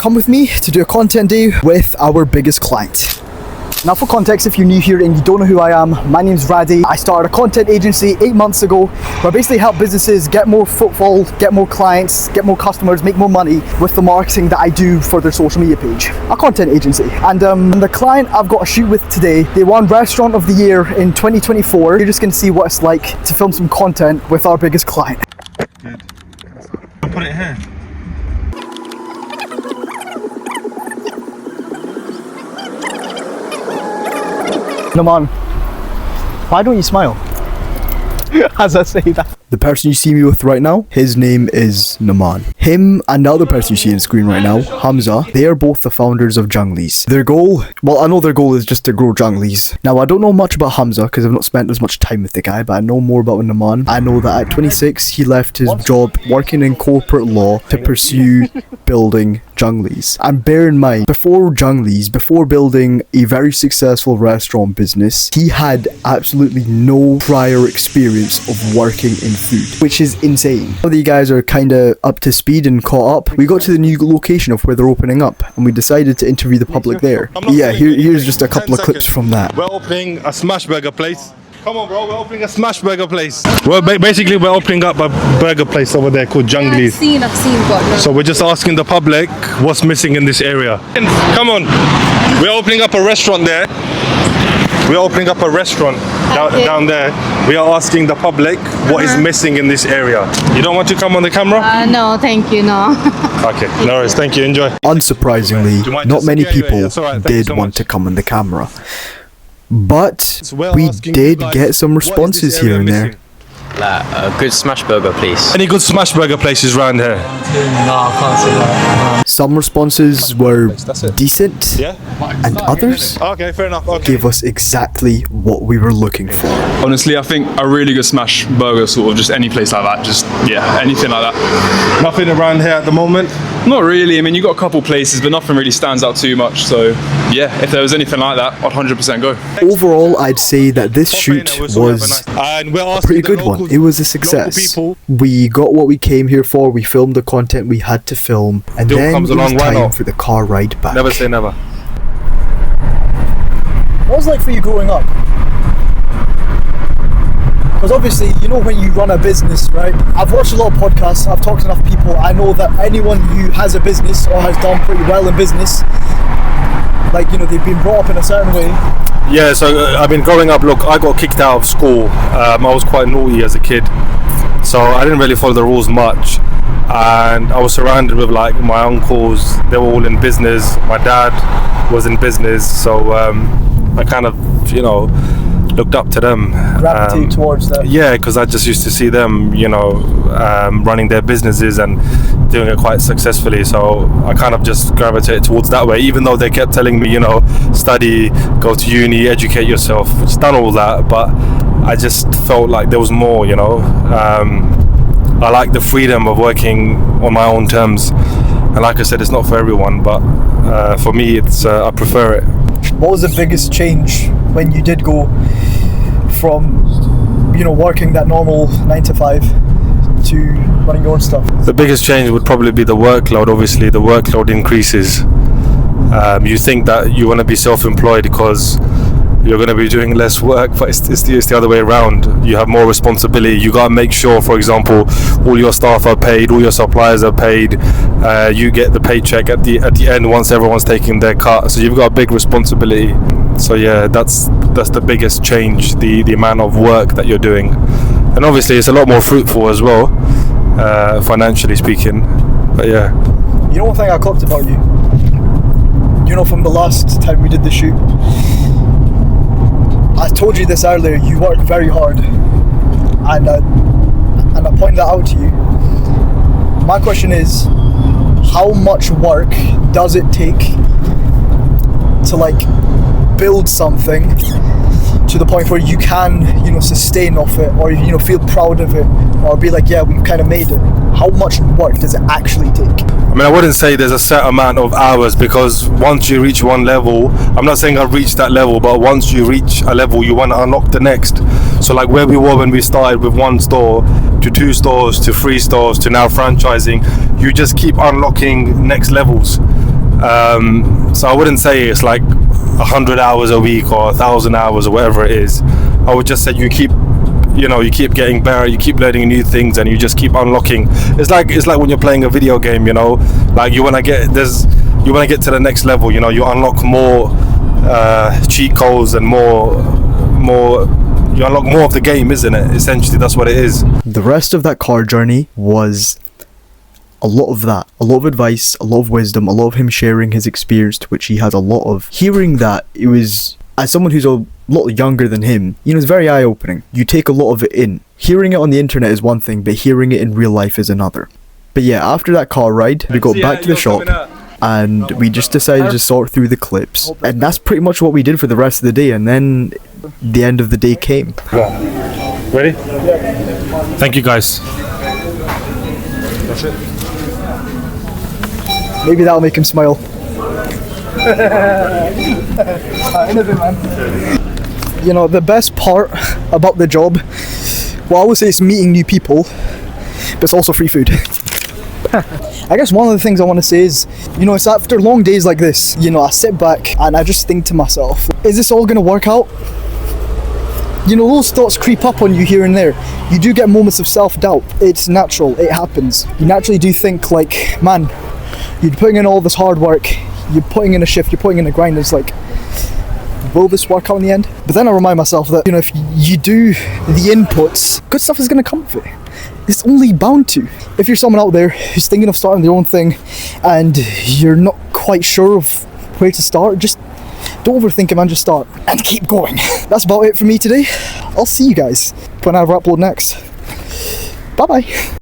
come with me to do a content day with our biggest client. Now for context, if you're new here and you don't know who I am, my name's Radhi. I started a content agency 8 months ago where I basically help businesses get more footfall, get more clients, get more customers, make more money with the marketing that I do for their social media page. A content agency. And the client I've got a shoot with today, they won Restaurant of the Year in 2024. You're just gonna see what it's like to film some content with our biggest client. Good. I'll put it here. Naman, why don't you smile as I say that? The person you see me with right now, his name is Naman. Him and the other person you see on screen right now, Hamza, they are both the founders of Junglies. Their goal, well, I know their goal is just to grow Junglies. Now, I don't know much about Hamza because I've not spent as much time with the guy, but I know more about Naman. I know that at 26, he left his job working in corporate law to pursue building Junglies. And bear in mind, before Junglies, before building a very successful restaurant business, he had absolutely no prior experience of working in food, which is insane. Now that you guys are kind of up to speed and caught up, we got to the new location of where they're opening up and we decided to interview the public there. Yeah, here's just a couple of clips from that. We're opening a smash burger place. Come on, bro, we're opening a smash burger place. We're basically opening up a burger place over there called Junglies. I've seen, but so we're just asking the public what's missing in this area. Come on, we're opening up a restaurant there. We're opening up a restaurant down there. We are asking the public what is missing in this area. You don't want to come on the camera? No, thank you, no. Okay, no worries, thank you, enjoy. Unsurprisingly, not many people did want to come on the camera. But we did get some responses here and there. A good smash burger, please. Any good smash burger places around here? No, I can't say that. Some responses were decent, and others fair enough. gave us exactly what we were looking for. Honestly, I think a really good smash burger, sort of just any place like that, just, yeah, anything like that. Nothing around here at the moment? Not really, I mean, you got a couple places, but nothing really stands out too much, so yeah, if there was anything like that, I'd 100% go. Overall, I'd say that this shoot was a pretty good one. It was a success. We got what we came here for, we filmed the content we had to film, and then it was time for the car ride back. Never say never. What was it like for you growing up? Because obviously, you know, when you run a business, right? I've watched a lot of podcasts, I've talked to enough people, I know that anyone who has a business or has done pretty well in business, like, you know, they've been brought up in a certain way. Yeah, so I've been growing up, look, I got kicked out of school. I was quite naughty as a kid, so I didn't really follow the rules much. And I was surrounded with like my uncles, they were all in business, my dad was in business, so I kind of, you know, looked up to them. Gravitate towards that. Yeah, because I just used to see them, you know, running their businesses and doing it quite successfully. So I kind of just gravitated towards that way, even though they kept telling me, you know, study, go to uni, educate yourself. It's done all that, but I just felt like there was more, you know. I like the freedom of working on my own terms. And like I said, it's not for everyone, but for me, it's I prefer it. What was the biggest change when you did go from, you know, working that normal 9 to 5 to running your own stuff? The biggest change would probably be the workload. Obviously, the workload increases. You think that you want to be self-employed because you're going to be doing less work, but it's the other way around. You have more responsibility. You got to make sure, for example, all your staff are paid, all your suppliers are paid. You get the paycheck at the end once everyone's taking their cut. So you've got a big responsibility. So yeah, that's the biggest change, the amount of work that you're doing. And obviously it's a lot more fruitful as well, financially speaking. But yeah. You know one thing I clocked about you? You know, from the last time we did the shoot, I told you this earlier, you work very hard, and I point that out to you. My question is, how much work does it take to like build something to the point where you can, you know, sustain off it, or, you know, feel proud of it, or be like, yeah, we've kind of made it? How much work does it actually take? I mean, I wouldn't say there's a set amount of hours, because once you reach one level, I'm not saying I've reached that level, but once you reach a level, you want to unlock the next. So like where we were when we started with 1 store to 2 stores to 3 stores to now franchising, you just keep unlocking next levels. So I wouldn't say it's like 100 hours a week or 1,000 hours or whatever it is. I would just say you keep getting better, you keep learning new things, and you just keep unlocking. It's like when you're playing a video game, you know, like you want to get to the next level, you know, you unlock more cheat codes and more you unlock more of the game, isn't it? Essentially, that's what it is. The rest of that car journey was a lot of that, a lot of advice, a lot of wisdom, a lot of him sharing his experience, to which he had a lot of. Hearing that, it was, as someone who's a lot younger than him, you know, it's very eye-opening. You take a lot of it in. Hearing it on the internet is one thing, but hearing it in real life is another. But yeah, after that car ride, we got back to the shop, and we just decided to sort through the clips, and that's pretty much what we did for the rest of the day. And then the end of the day came. Ready? Thank you, guys. That's it. Maybe that'll make him smile. You know, the best part about the job, well, I would say it's meeting new people, but it's also free food. I guess one of the things I want to say is, you know, it's after long days like this, you know, I sit back and I just think to myself, is this all going to work out? You know, those thoughts creep up on you here and there. You do get moments of self-doubt. It's natural, it happens. You naturally do think like, man, you're putting in all this hard work, you're putting in a shift, you're putting in a grind, it's like, will this work out in the end? But then I remind myself that, you know, if you do the inputs, good stuff is going to come of it. It's only bound to. If you're someone out there who's thinking of starting their own thing and you're not quite sure of where to start, just don't overthink it, man, just start and keep going. That's about it for me today. I'll see you guys when I upload next. Bye bye.